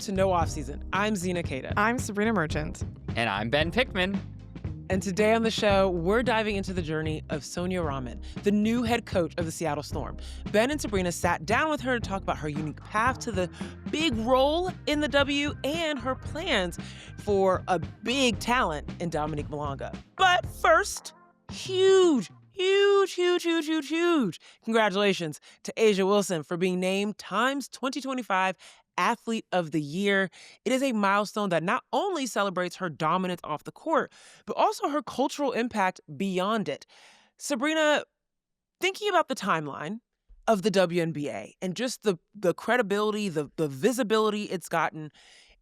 to No Offseason. I'm Zena Cada. I'm Sabreena Merchant. And I'm Ben Pickman. And today on the show, we're diving into the journey of Sonia Raman, the new head coach of the Seattle Storm. Ben and Sabreena sat down with her to talk about her unique path to the big role in the W and her plans for a big talent in Dominique Malonga. But first, huge congratulations to A'ja Wilson for being named Time's 2025 Athlete of the Year. It is a milestone that not only celebrates her dominance off the court, but also her cultural impact beyond it. Sabreena, thinking about the timeline of the WNBA and just the credibility, the visibility it's gotten,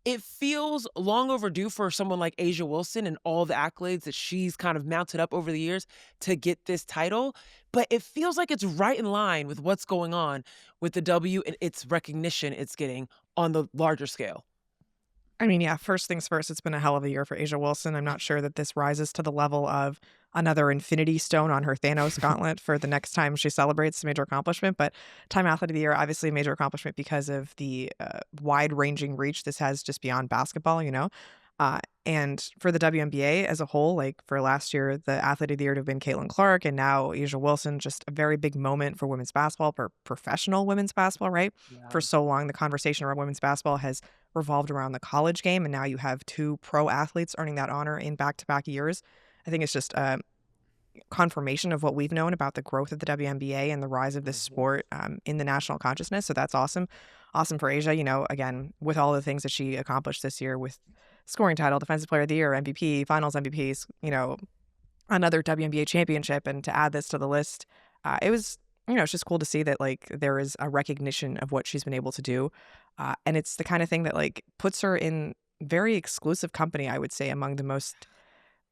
it feels long overdue for someone like A'ja Wilson and all the accolades that she's kind of mounted up over the years to get this title. But it feels like it's right in line with what's going on with the W and its recognition it's getting on the larger scale. I mean, yeah, first things first, it's been a hell of a year for A'ja Wilson. I'm not sure that this rises to the level of another infinity stone on her Thanos gauntlet for the next time she celebrates a major accomplishment. But Time Athlete of the Year, obviously a major accomplishment because of the wide-ranging reach this has just beyond basketball, you know? And for the WNBA as a whole, like for last year, the Athlete of the Year to have been Caitlin Clark, and now A'ja Wilson, just a very big moment for women's basketball, for professional women's basketball, right? Yeah. For so long, the conversation around women's basketball has revolved around the college game, and now you have two pro athletes earning that honor in back-to-back years. I think it's just a confirmation of what we've known about the growth of the WNBA and the rise of this sport in the national consciousness. So that's awesome. Awesome for A'ja, you know, again, with all the things that she accomplished this year with scoring title, Defensive Player of the Year, MVP, Finals MVPs, you know, another WNBA championship. And to add this to the list, it was, you know, it's just cool to see that, like, there is a recognition of what she's been able to do. And it's the kind of thing that, like, puts her in very exclusive company, I would say, among the most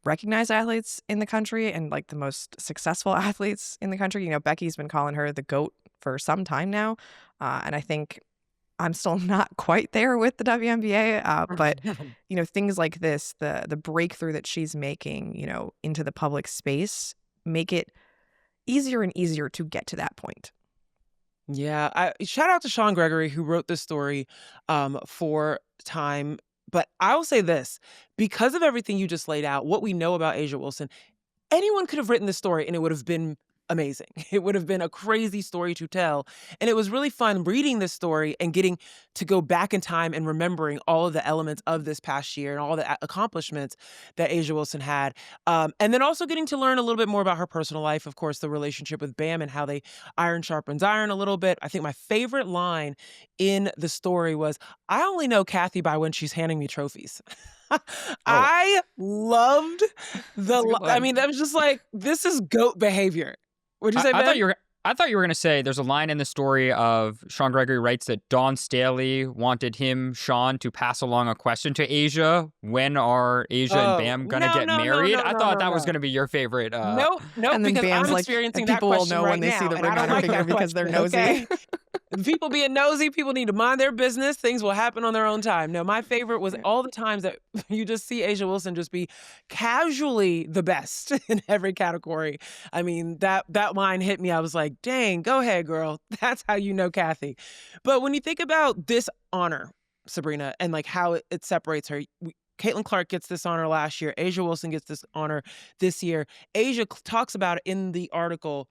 recognized athletes in the country and, like, the most successful athletes in the country. You know, Becky's been calling her the GOAT for some time now. And I think I'm still not quite there with the WNBA, but, you know, things like this, the breakthrough that she's making, you know, into the public space, make it easier and easier to get to that point. Yeah, shout out to Sean Gregory, who wrote this story for Time. But I will say this, because of everything you just laid out, what we know about A'ja Wilson, anyone could have written this story and it would have been amazing. It would have been a crazy story to tell. And it was really fun reading this story and getting to go back in time and remembering all of the elements of this past year and all the accomplishments that A'ja Wilson had. And then also getting to learn a little bit more about her personal life, of course, the relationship with Bam and how they iron sharpens iron a little bit. I think my favorite line in the story was, "I only know Kathy by when she's handing me trophies." I loved I mean, that was just like, this is GOAT behavior. What'd you say, Ben? I thought you were going to say there's a line in the story of Sean Gregory writes that Dawn Staley wanted Sean, to pass along a question to A'ja. When are A'ja and Bam going to get married? I thought that was going to be your favorite. Nope, and because Bam's I'm like, experiencing that people will question know right when they now, see the and ring I don't on her like finger that because they're question, nosy. okay? People being nosy, people need to mind their business. Things will happen on their own time. No, my favorite was all the times that you just see A'ja Wilson just be casually the best in every category. I mean, that line hit me. I was like, dang, go ahead, girl. That's how you know Kathy. But when you think about this honor, Sabreena, and like how it separates her, Caitlin Clark gets this honor last year. A'ja Wilson gets this honor this year. A'ja talks about it in the article,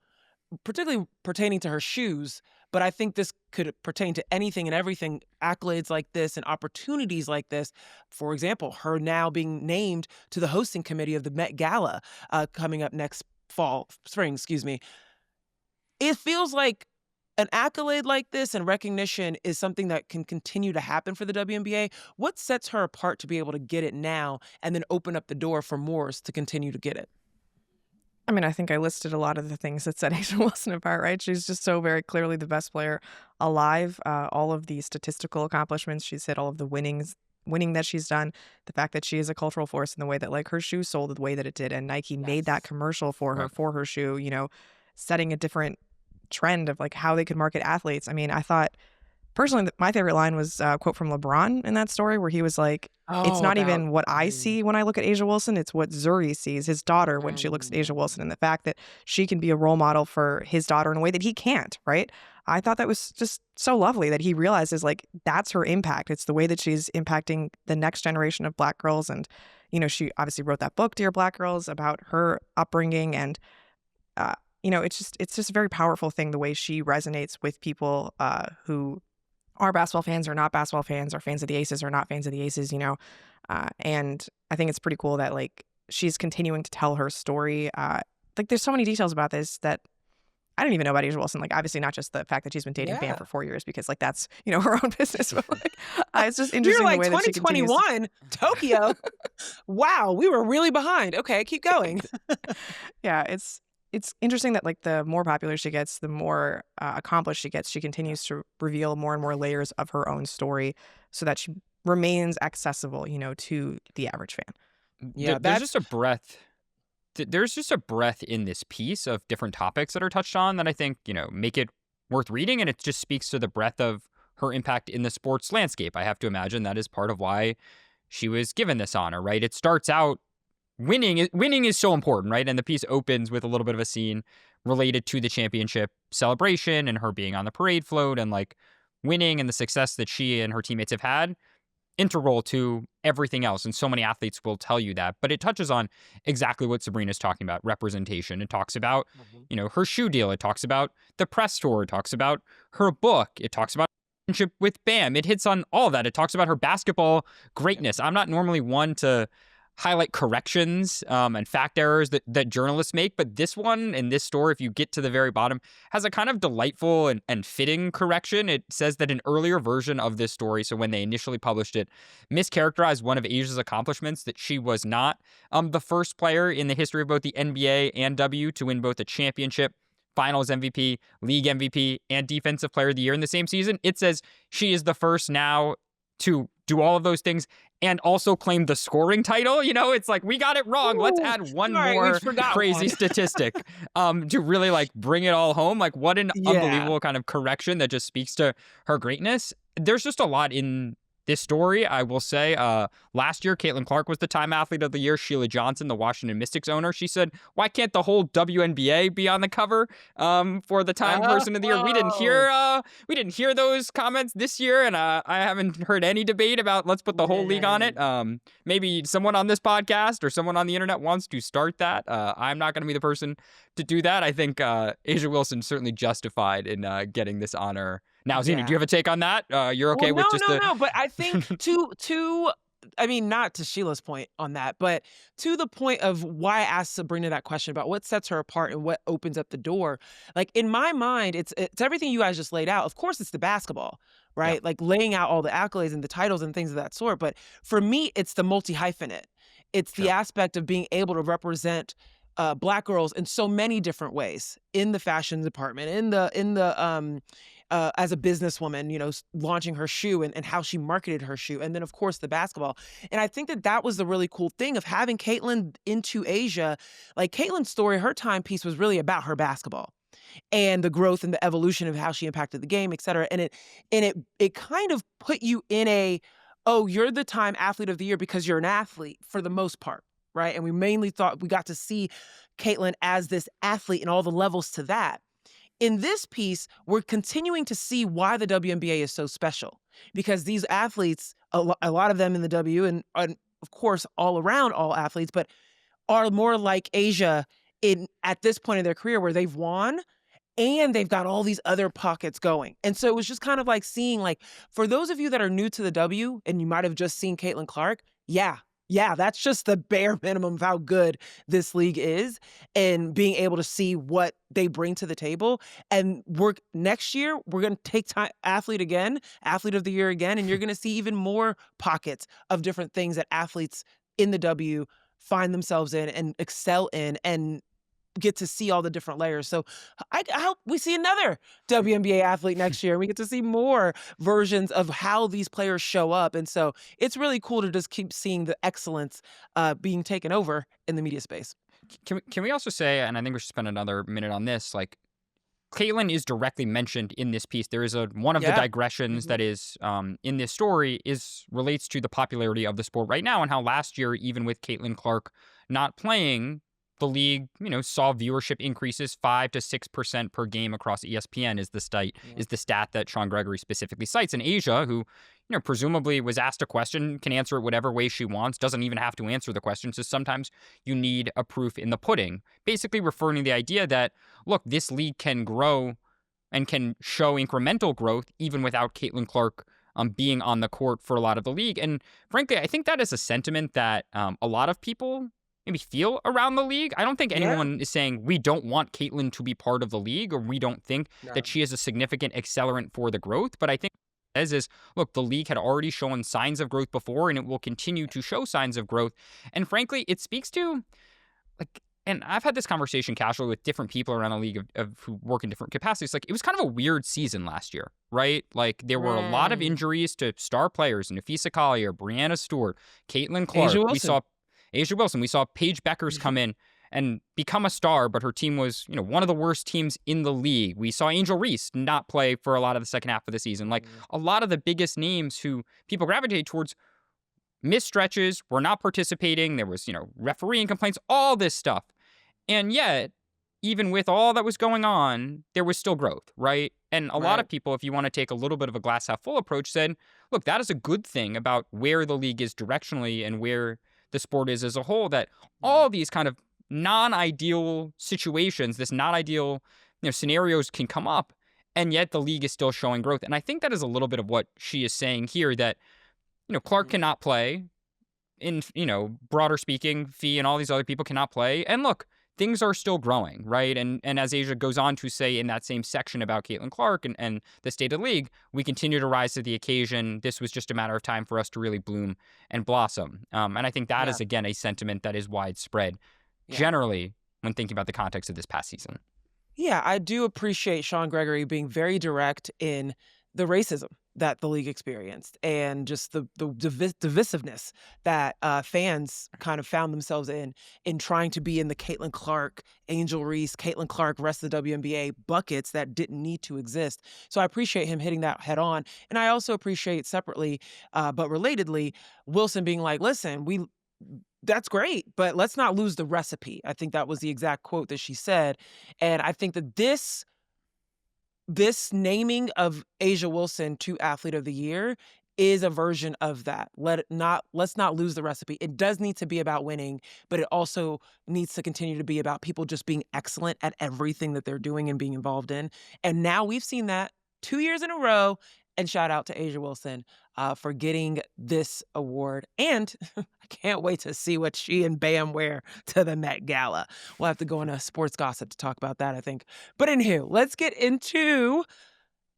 particularly pertaining to her shoes, but I think this could pertain to anything and everything, accolades like this and opportunities like this. For example, her now being named to the hosting committee of the Met Gala coming up next spring. It feels like an accolade like this and recognition is something that can continue to happen for the WNBA. What sets her apart to be able to get it now and then open up the door for more to continue to get it? I mean, I think I listed a lot of the things that set A'ja Wilson apart, right? She's just so very clearly the best player alive. All of the statistical accomplishments she's hit, all of the winning that she's done, the fact that she is a cultural force in the way that, like, her shoe sold the way that it did, and Nike made that commercial for her shoe, you know, setting a different trend of like how they could market athletes. I mean, I thought personally my favorite line was a quote from LeBron in that story where he was like, it's not even what I see when I look at A'ja Wilson, it's what Zuri sees, his daughter, when she looks at A'ja Wilson, and the fact that she can be a role model for his daughter in a way that he can't, right? I thought that was just so lovely that he realizes like that's her impact. It's the way that she's impacting the next generation of Black girls. And, she obviously wrote that book, Dear Black Girls, about her upbringing. And, it's just a very powerful thing, the way she resonates with people who are basketball fans or not basketball fans, or fans of the Aces or not fans of the Aces, and I think it's pretty cool that like she's continuing to tell her story. Like there's so many details about this that I didn't even know about Asia Wilson. Like obviously not just the fact that she's been dating Bam for 4 years, because like that's, her own business. But like, it's just interesting. You're like the way that she 2021 Tokyo. Wow, we were really behind. Okay, keep going. Yeah, it's interesting that like the more popular she gets, the more accomplished she gets. She continues to reveal more and more layers of her own story so that she remains accessible, to the average fan. Yeah, there's just a breadth. There's just a breadth in this piece of different topics that are touched on that I think, make it worth reading. And it just speaks to the breadth of her impact in the sports landscape. I have to imagine that is part of why she was given this honor, right? It starts out winning is so important, right? And the piece opens with a little bit of a scene related to the championship celebration and her being on the parade float, and like winning and the success that she and her teammates have had, integral to everything else. And so many athletes will tell you that. But it touches on exactly what Sabreena's talking about, representation. It talks about, her shoe deal. It talks about the press tour. It talks about her book. It talks about her relationship with Bam. It hits on all of that. It talks about her basketball greatness. I'm not normally one to highlight corrections and fact errors that journalists make, but this one in this story, if you get to the very bottom, has a kind of delightful and fitting correction. It says that an earlier version of this story, so when they initially published it, mischaracterized one of Asia's accomplishments, that she was not the first player in the history of both the NBA and W to win both a championship, Finals MVP, League MVP, and Defensive Player of the Year in the same season. It says she is the first now to do all of those things and also claim the scoring title. It's like, we got it wrong. Let's add one more crazy statistic to really like bring it all home. Like, what an unbelievable kind of correction that just speaks to her greatness. There's just a lot in this story. I will say last year, Caitlin Clark was the Time Athlete of the Year. Sheila Johnson, the Washington Mystics owner, she said, why can't the whole WNBA be on the cover for the Time Person of the Year? We didn't hear those comments this year, and I haven't heard any debate about let's put the whole league on it. Maybe someone on this podcast or someone on the internet wants to start that. I'm not going to be the person to do that. I think Asia Wilson certainly justified in getting this honor. Now, Zena, do you have a take on that? You're okay with just No, but I think not to Sheila's point on that, but to the point of why I asked Sabreena that question about what sets her apart and what opens up the door. Like, in my mind, it's everything you guys just laid out. Of course, it's the basketball, right? Yeah. Like laying out all the accolades and the titles and things of that sort. But for me, it's the multi-hyphenate. It's the aspect of being able to represent Black girls in so many different ways, in the fashion department, in the as a businesswoman, launching her shoe and how she marketed her shoe. And then, of course, the basketball. And I think that was the really cool thing of having Caitlin into Asia. Like, Caitlin's story, her timepiece was really about her basketball and the growth and the evolution of how she impacted the game, et cetera. And it kind of put you in you're the Time Athlete of the Year because you're an athlete for the most part, right? And we mainly thought we got to see Caitlin as this athlete and all the levels to that. In this piece, we're continuing to see why the WNBA is so special, because these athletes, a lot of them in the W, and of course all around all athletes, but are more like Asia at this point in their career where they've won and they've got all these other pockets going. And so it was just kind of like seeing, like, for those of you that are new to the W and you might have just seen Caitlin Clark, yeah, that's just the bare minimum of how good this league is, and being able to see what they bring to the table. And next year, we're going to take Athlete of the Year again, and you're going to see even more pockets of different things that athletes in the W find themselves in and excel in, and get to see all the different layers. So I hope we see another WNBA athlete next year. We get to see more versions of how these players show up. And so it's really cool to just keep seeing the excellence being taken over in the media space. Can we also say, and I think we should spend another minute on this, like, Caitlin is directly mentioned in this piece. There is one of the digressions that is in this story relates to the popularity of the sport right now, and how last year, even with Caitlin Clark not playing, the league, saw viewership increases 5 to 6% per game across ESPN is the stat that Sean Gregory specifically cites. And Asia, who, presumably was asked a question, can answer it whatever way she wants, doesn't even have to answer the question. So sometimes you need a proof in the pudding, basically referring to the idea that, look, this league can grow and can show incremental growth even without Caitlin Clark being on the court for a lot of the league. And frankly, I think that is a sentiment that a lot of people maybe feel around the league. I don't think anyone is saying we don't want Caitlin to be part of the league or we don't think that she is a significant accelerant for the growth. But I think is, look, the league had already shown signs of growth before and it will continue to show signs of growth. And frankly, it speaks to, and I've had this conversation casually with different people around the league of who work in different capacities. It was kind of a weird season last year, right? There were a lot of injuries to star players, Nafisa Collier, Brianna Stewart, Caitlin Clark. We saw Asia Wilson. We saw Paige Beckers come in and become a star, but her team was, one of the worst teams in the league. We saw Angel Reese not play for a lot of the second half of the season. A lot of the biggest names who people gravitate towards missed stretches, were not participating. There was, refereeing complaints, all this stuff. And yet, even with all that was going on, there was still growth, right? And a lot of people, if you want to take a little bit of a glass half full approach, said, look, that is a good thing about where the league is directionally and where the sport is as a whole, that all these kind of non-ideal situations, this not ideal scenarios can come up, and yet the league is still showing growth. And I think that is a little bit of what she is saying here, that Clark cannot play, in broader speaking, Fee and all these other people cannot play, and look, things are still growing, right? And as Asia goes on to say in that same section about Caitlin Clark and the state of the league, we continue to rise to the occasion. This was just a matter of time for us to really bloom and blossom. And I think that is, again, a sentiment that is widespread generally when thinking about the context of this past season. Yeah, I do appreciate Sean Gregory being very direct in the racism that the league experienced and just the divisiveness that fans kind of found themselves in trying to be in the Caitlin Clark, Angel Reese, Caitlin Clark, rest of the WNBA buckets that didn't need to exist. So I appreciate him hitting that head on. And I also appreciate separately, but relatedly, Wilson being like, listen, that's great, but let's not lose the recipe. I think that was the exact quote that she said. And I think that this naming of Asia Wilson to Athlete of the Year is a version of that. Let's not lose the recipe. It does need to be about winning, but it also needs to continue to be about people just being excellent at everything that they're doing and being involved in. And now we've seen that 2 years in a row. And shout out to Asia Wilson for getting this award. And I can't wait to see what she and Bam wear to the Met Gala. We'll have to go into sports gossip to talk about that, I think. But anywho, let's get into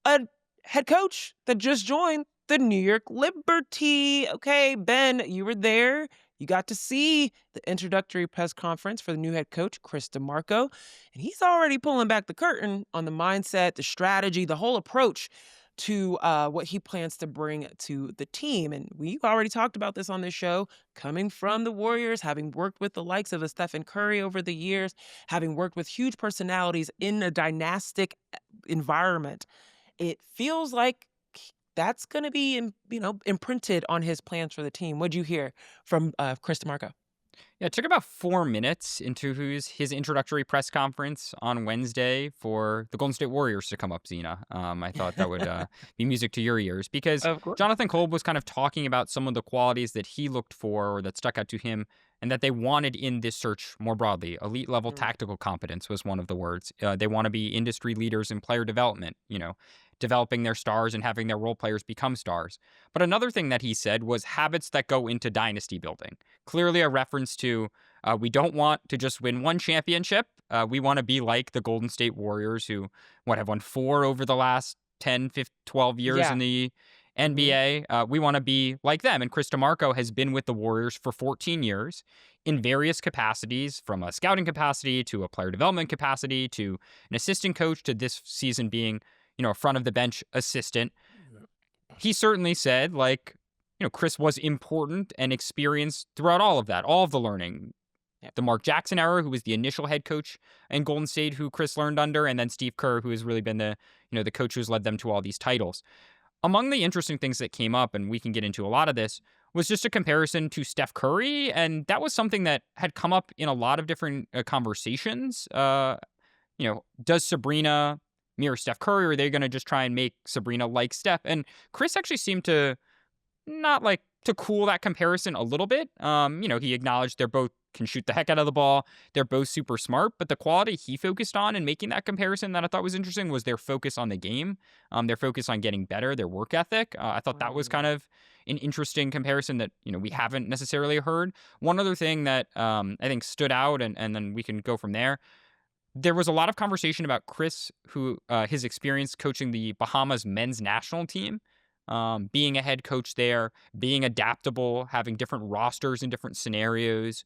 a head coach that just joined the New York Liberty. Okay, Ben, you were there. You got to see the introductory press conference for the new head coach, Chris DeMarco. And he's already pulling back the curtain on the mindset, the strategy, the whole approach to what he plans to bring to the team. And we've already talked about this on this show, coming from the Warriors, having worked with the likes of a Stephen Curry over the years, having worked with huge personalities in a dynastic environment. It feels like that's going to be, imprinted on his plans for the team. What'd you hear from Chris DeMarco? Yeah, it took about 4 minutes into his introductory press conference on Wednesday for the Golden State Warriors to come up, Zena. I thought that would be music to your ears because Jonathan Kolb was kind of talking about some of the qualities that he looked for or that stuck out to him and that they wanted in this search more broadly. Elite level tactical competence was one of the words. They want to be industry leaders in player development, developing their stars and having their role players become stars. But another thing that he said was habits that go into dynasty building. Clearly a reference to we don't want to just win one championship. We want to be like the Golden State Warriors who have won 4 over the last 10, 15, 12 years in the NBA. We want to be like them. And Chris DeMarco has been with the Warriors for 14 years in various capacities, from a scouting capacity to a player development capacity to an assistant coach to this season being a front of the bench assistant. He certainly said, Chris was important and experienced throughout all of that, all of the learning. The Mark Jackson era, who was the initial head coach in Golden State, who Chris learned under, and then Steve Kerr, who has really been the coach who's led them to all these titles. Among the interesting things that came up, and we can get into a lot of this, was just a comparison to Steph Curry. And that was something that had come up in a lot of different conversations. Does Sabreena mirror Steph Curry, or are they going to just try and make Sabreena like Steph? And Chris actually seemed to not like to cool that comparison a little bit. He acknowledged they're both can shoot the heck out of the ball. They're both super smart, but the quality he focused on in making that comparison that I thought was interesting was their focus on the game, their focus on getting better, their work ethic. I thought that was kind of an interesting comparison that, we haven't necessarily heard. One other thing that I think stood out, and then we can go from there. There was a lot of conversation about Chris, his experience coaching the Bahamas men's national team, being a head coach there, being adaptable, having different rosters in different scenarios,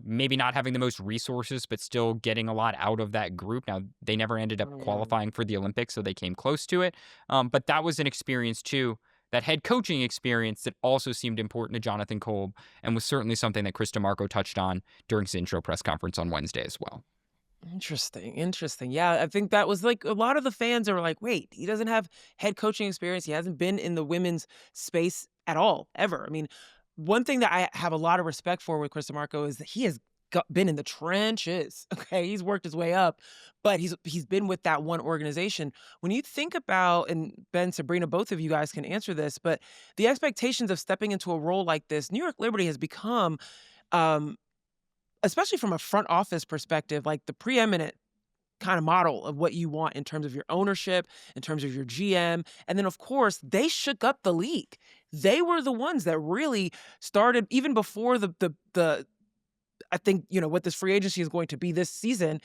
maybe not having the most resources, but still getting a lot out of that group. Now, they never ended up qualifying for the Olympics, so they came close to it. But that was an experience, too, that head coaching experience that also seemed important to Jonathan Kolb, and was certainly something that Chris DeMarco touched on during his intro press conference on Wednesday as well. Interesting. Yeah, I think that was like a lot of the fans are like, wait, he doesn't have head coaching experience. He hasn't been in the women's space at all, ever. I mean, one thing that I have a lot of respect for with Chris DeMarco is that he has been in the trenches. Okay, he's worked his way up, but he's been with that one organization. When you think about, and Ben, Sabreena, both of you guys can answer this, but the expectations of stepping into a role like this, New York Liberty has become, especially from a front office perspective, like the preeminent kind of model of what you want in terms of your ownership, in terms of your GM. And then, of course, they shook up the league. They were the ones that really started, even before the I think, what this free agency is going to be this season,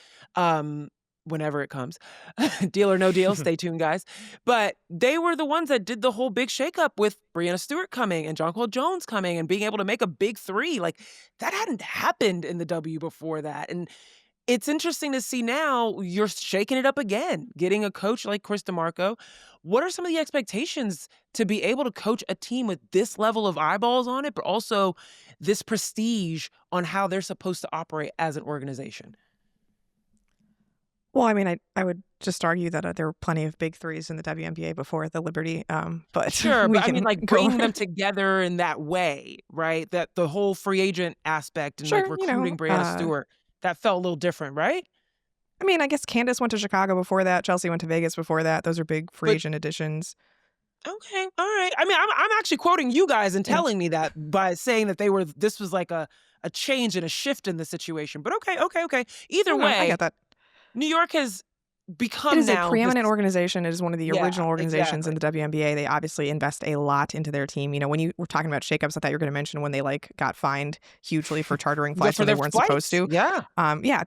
whenever it comes, deal or no deal, stay tuned, guys. But they were the ones that did the whole big shakeup with Breanna Stewart coming and Jonquel Jones coming and being able to make a big three. Like, that hadn't happened in the W before that. And it's interesting to see now you're shaking it up again, getting a coach like Chris DeMarco. What are some of the expectations to be able to coach a team with this level of eyeballs on it, but also this prestige on how they're supposed to operate as an organization? Well, I mean, I would just argue that there were plenty of big threes in the WNBA before the Liberty, but sure, but I mean, like bringing go. them together in that way, right? That the whole free agent aspect and Sure, like recruiting Breanna Stewart, that felt a little different, right? I mean, I guess Candace went to Chicago before that. Chelsea went to Vegas before that. Those are big free agent additions. Okay, all right. I mean, I'm actually quoting you guys and telling me that by saying that this was like a change and a shift in the situation. But okay. Either way, I get that. New York has become It is now a preeminent organization. It is one of the original organizations exactly. in the WNBA. They obviously invest a lot into their team. When you were talking about shakeups, I thought you were going to mention when they got fined hugely for chartering flights when they weren't supposed to. Yeah.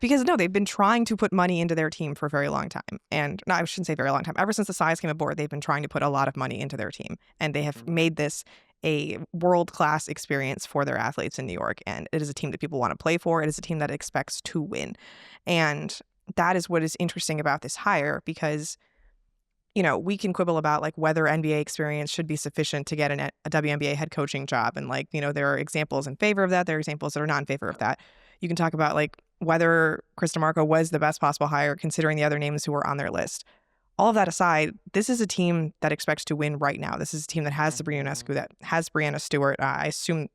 Because they've been trying to put money into their team for a very long time. And no, I shouldn't say very long time. Ever since the Size came aboard, they've been trying to put a lot of money into their team. And they have made this a world-class experience for their athletes in New York. And it is a team that people want to play for. It is a team that expects to win. And that is what is interesting about this hire, because, we can quibble about whether NBA experience should be sufficient to get a WNBA head coaching job. And there are examples in favor of that. There are examples that are not in favor of that. You can talk about whether Chris DeMarco was the best possible hire considering the other names who were on their list. All of that aside, this is a team that expects to win right now. This is a team that has Sabreena Ionescu, that has Breanna Stewart. I assume,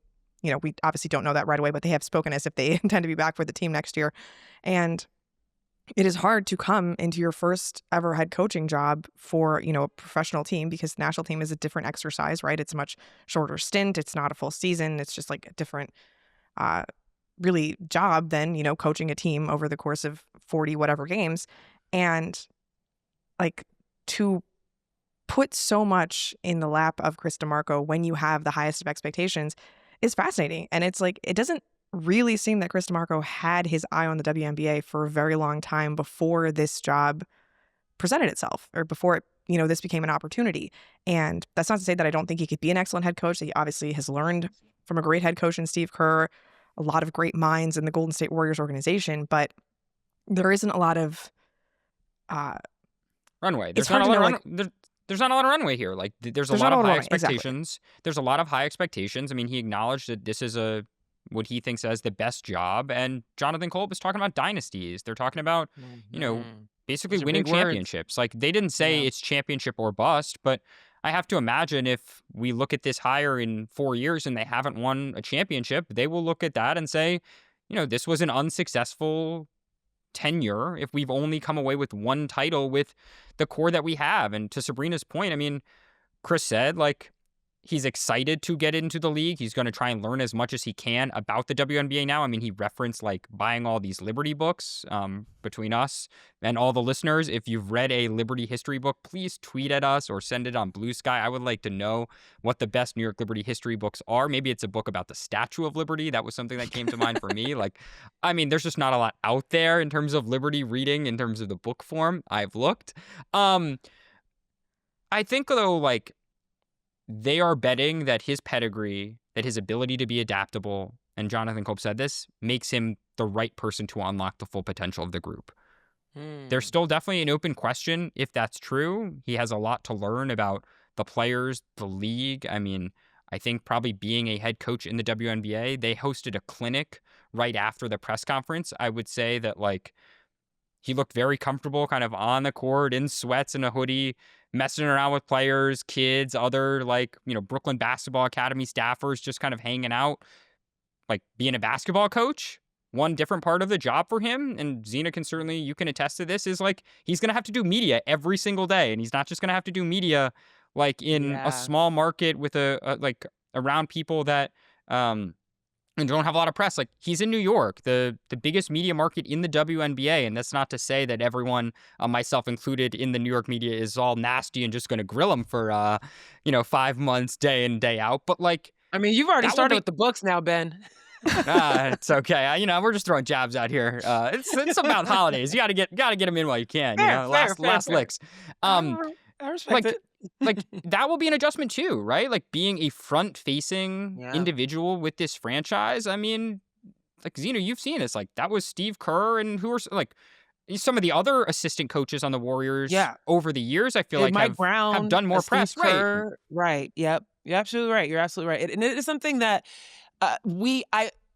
we obviously don't know that right away, but they have spoken as if they intend to be back for the team next year. And it is hard to come into your first ever head coaching job for, a professional team, because the national team is a different exercise, right? It's a much shorter stint. It's not a full season. It's just a different, really job than, coaching a team over the course of 40 whatever games. And to put so much in the lap of Chris DeMarco when you have the highest of expectations is fascinating. And it's it doesn't really seem that Chris DeMarco had his eye on the WNBA for a very long time before this job presented itself, or before this became an opportunity. And that's not to say that I don't think he could be an excellent head coach. He obviously has learned from a great head coach in Steve Kerr, a lot of great minds in the Golden State Warriors organization, but there isn't a lot of runway. There's not a lot of runway here. There's a lot of high expectations. Exactly. There's a lot of high expectations. I mean, he acknowledged that this is what he thinks as the best job. And Jonathan Kolb is talking about dynasties. They're talking about, basically winning championships. They didn't say it's championship or bust, but I have to imagine if we look at this hire in 4 years and they haven't won a championship, they will look at that and say, this was an unsuccessful tenure if we've only come away with one title with the core that we have. And to Sabreena's point, I mean, Chris said, he's excited to get into the league. He's going to try and learn as much as he can about the WNBA now. I mean, he referenced buying all these Liberty books. Between us and all the listeners, if you've read a Liberty history book, please tweet at us or send it on Blue Sky. I would like to know what the best New York Liberty history books are. Maybe it's a book about the Statue of Liberty. That was something that came to mind for me. There's just not a lot out there in terms of Liberty reading, in terms of the book form. I've looked. I think, though, they are betting that his pedigree, that his ability to be adaptable, and Jonathan Kolb said this, makes him the right person to unlock the full potential of the group. There's still definitely an open question if that's true. He has a lot to learn about the players, the league. I mean, I think probably being a head coach in the WNBA, they hosted a clinic right after the press conference. I would say that, he looked very comfortable kind of on the court in sweats and a hoodie, messing around with players, kids, other Brooklyn Basketball Academy staffers, just kind of hanging out, being a basketball coach. One different part of the job for him, and Zena you can attest to this, is he's going to have to do media every single day. And he's not just going to have to do media in a small market with around people that, and don't have a lot of press. He's in New York, the biggest media market in the WNBA. And that's not to say that everyone, myself included, in the New York media is all nasty and just going to grill him for, 5 months, day in, day out. But you've already started with the books now, Ben. It's okay. We're just throwing jabs out here. It's about holidays. You gotta get them in while you can. Fair, last licks. I respect it. That will be an adjustment too, right? Being a front-facing individual with this franchise. I mean, Zena, you've seen this. That was Steve Kerr and who are some of the other assistant coaches on the Warriors. Over the years, I feel Mike Brown have done more press. Steve Kerr, right? Yep, you're absolutely right. You're absolutely right. And it is something that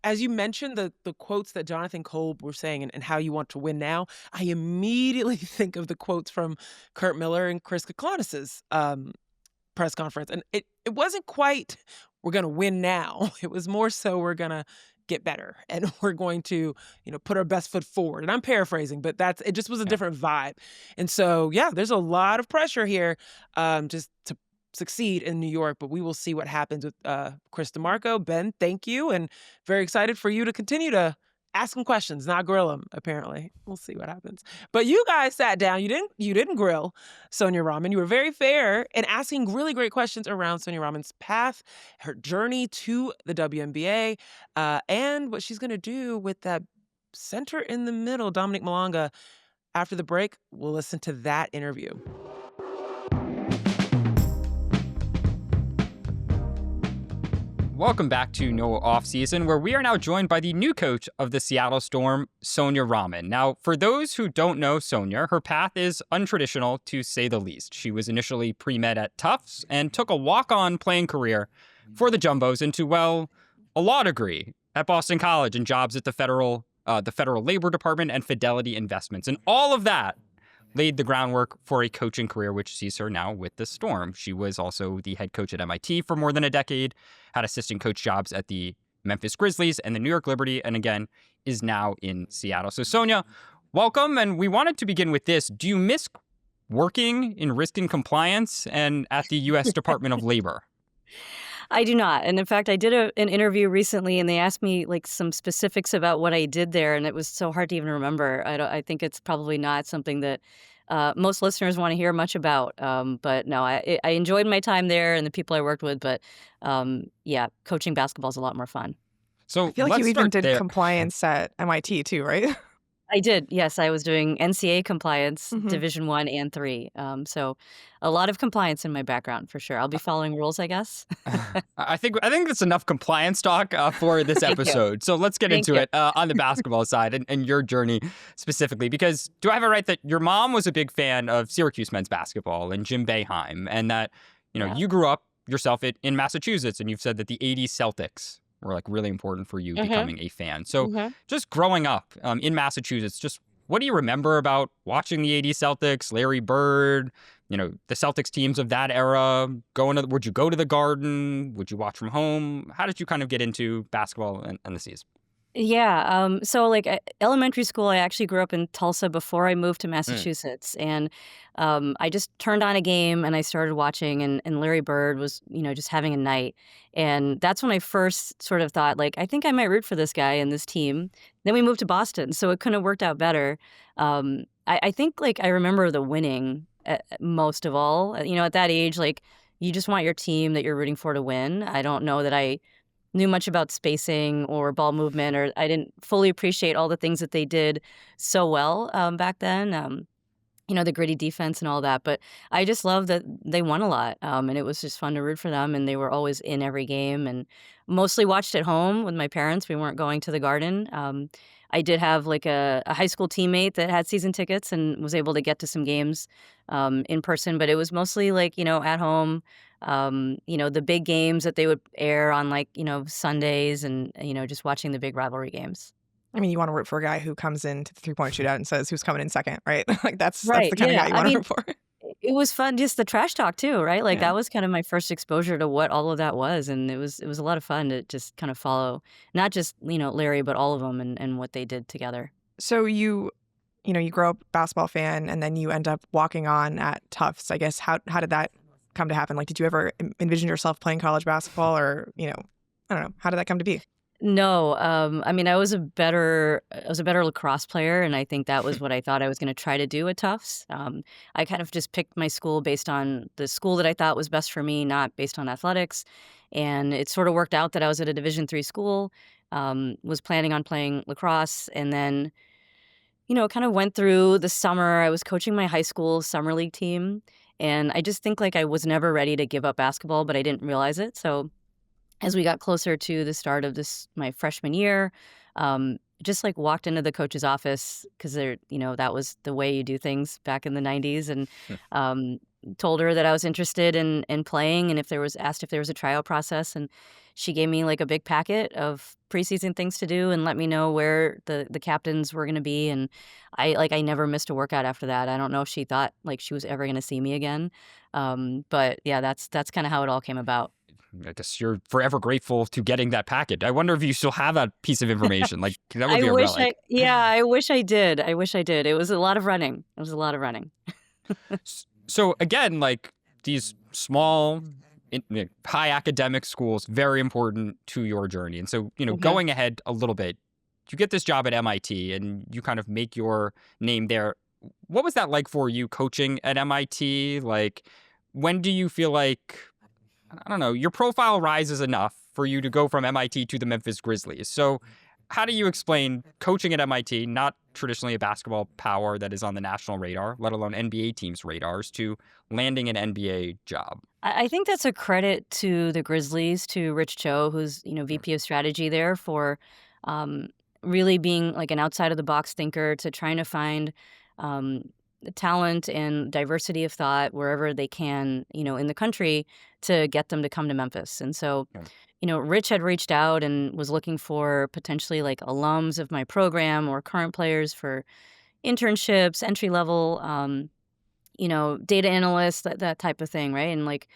as you mentioned, the quotes that Jonathan Kolb were saying and how you want to win now, I immediately think of the quotes from Kurt Miller and Chris Koukounis's press conference. And it wasn't quite, we're going to win now. It was more so we're going to get better and we're going to, put our best foot forward. And I'm paraphrasing, but it just was a different vibe. And so, there's a lot of pressure here just to succeed in New York, but we will see what happens with Chris DeMarco. Ben, thank you, and very excited for you to continue to ask him questions, not grill him. Apparently, we'll see what happens. But you guys sat down. You didn't grill Sonia Raman. You were very fair in asking really great questions around Sonia Raman's path, her journey to the WNBA, and what she's going to do with that center in the middle, Dominique Malonga. After the break, we'll listen to that interview. Welcome back to No Offseason, where we are now joined by the new coach of the Seattle Storm, Sonia Raman. Now, for those who don't know Sonia, her path is untraditional, to say the least. She was initially pre-med at Tufts and took a walk-on playing career for the Jumbos into, a law degree at Boston College and jobs at the Federal Labor Department and Fidelity Investments. And all of that laid the groundwork for a coaching career, which sees her now with the Storm. She was also the head coach at MIT for more than a decade, had assistant coach jobs at the Memphis Grizzlies and the New York Liberty, and again, is now in Seattle. So Sonia, welcome. And we wanted to begin with this. Do you miss working in risk and compliance and at the U.S. Department of Labor? I do not. And in fact, I did an interview recently and they asked me some specifics about what I did there. And it was so hard to even remember. I think it's probably not something that most listeners want to hear much about. But no, I enjoyed my time there and the people I worked with. But coaching basketball is a lot more fun. So I feel like you even did compliance at MIT too, right? I did. Yes, I was doing NCAA compliance, Division 1 and 3. So a lot of compliance in my background for sure. I'll be following rules, I guess. I think that's enough compliance talk for this episode. So let's get into it on the basketball side and your journey specifically. Because do I have it right that your mom was a big fan of Syracuse men's basketball and Jim Boeheim, and that you grew up yourself in Massachusetts, and you've said that the '80s Celtics were really important for you becoming a fan. So just growing up in Massachusetts, just what do you remember about watching the '80s Celtics, Larry Bird, the Celtics teams of that era? Would you go to the Garden? Would you watch from home? How did you kind of get into basketball and the C's? Yeah. So like elementary school, I actually grew up in Tulsa before I moved to Massachusetts. And I just turned on a game and I started watching, and Larry Bird was, just having a night. And that's when I first sort of thought, like, I think I might root for this guy and this team. Then we moved to Boston, so it couldn't have worked out better. I think, like, I remember the winning most of all. At that age, like, you just want your team that you're rooting for to win. I don't know that I knew much about spacing or ball movement, or I didn't fully appreciate all the things that they did so well back then. The gritty defense and all that. But I just love that they won a lot, and it was just fun to root for them. And they were always in every game, and mostly watched at home with my parents. We weren't going to the Garden. I did have like a high school teammate that had season tickets and was able to get to some games in person, but it was mostly like, at home. The big games that they would air on like, Sundays, and, just watching the big rivalry games. I mean, you want to root for a guy who comes into the three-point shootout and says who's coming in second, right? Like that's Right. the kind of guy you want to root for. It was fun, just the trash talk too, right? Like Yeah. that was kind of my first exposure to what all of that was, and it was a lot of fun to just kind of follow not just Larry, but all of them and what they did together. So you grow up a basketball fan, and then you end up walking on at Tufts. I guess how did that come to happen? Like, did you ever envision yourself playing college basketball, or I don't know, how did that come to be? No, I mean, I was a better lacrosse player, and I think that was what I thought I was going to try to do at Tufts. I kind of just picked my school based on the school that I thought was best for me, not based on athletics. And it sort of worked out that I was at a Division III school, was planning on playing lacrosse, and then, kind of went through the summer. I was coaching my high school summer league team, and I just think like I was never ready to give up basketball, but I didn't realize it. So as we got closer to the start of my freshman year, just like walked into the coach's office, because that was the way you do things back in the 90s, and told her that I was interested in playing, and asked if there was a tryout process, and she gave me like a big packet of preseason things to do and let me know where the captains were going to be, and I never missed a workout after that. I don't know if she thought like she was ever going to see me again, but yeah, that's kind of how it all came about. I guess you're forever grateful to getting that packet. I wonder if you still have that piece of information. Like that would be a relic. I wish I did. It was a lot of running. So again, like these small, high academic schools, very important to your journey. And so, going ahead a little bit, you get this job at MIT and you kind of make your name there. What was that like for you coaching at MIT? Like, when do you feel like, I don't know, your profile rises enough for you to go from MIT to the Memphis Grizzlies? So how do you explain coaching at MIT, not traditionally a basketball power that is on the national radar, let alone NBA teams' radars, to landing an NBA job? I think that's a credit to the Grizzlies, to Rich Cho, who's, VP of strategy there, for really being like an outside of the box thinker, to trying to find talent and diversity of thought wherever they can, in the country, to get them to come to Memphis. And so, Rich had reached out and was looking for potentially like alums of my program or current players for internships, entry level, data analysts, that type of thing, right? And like,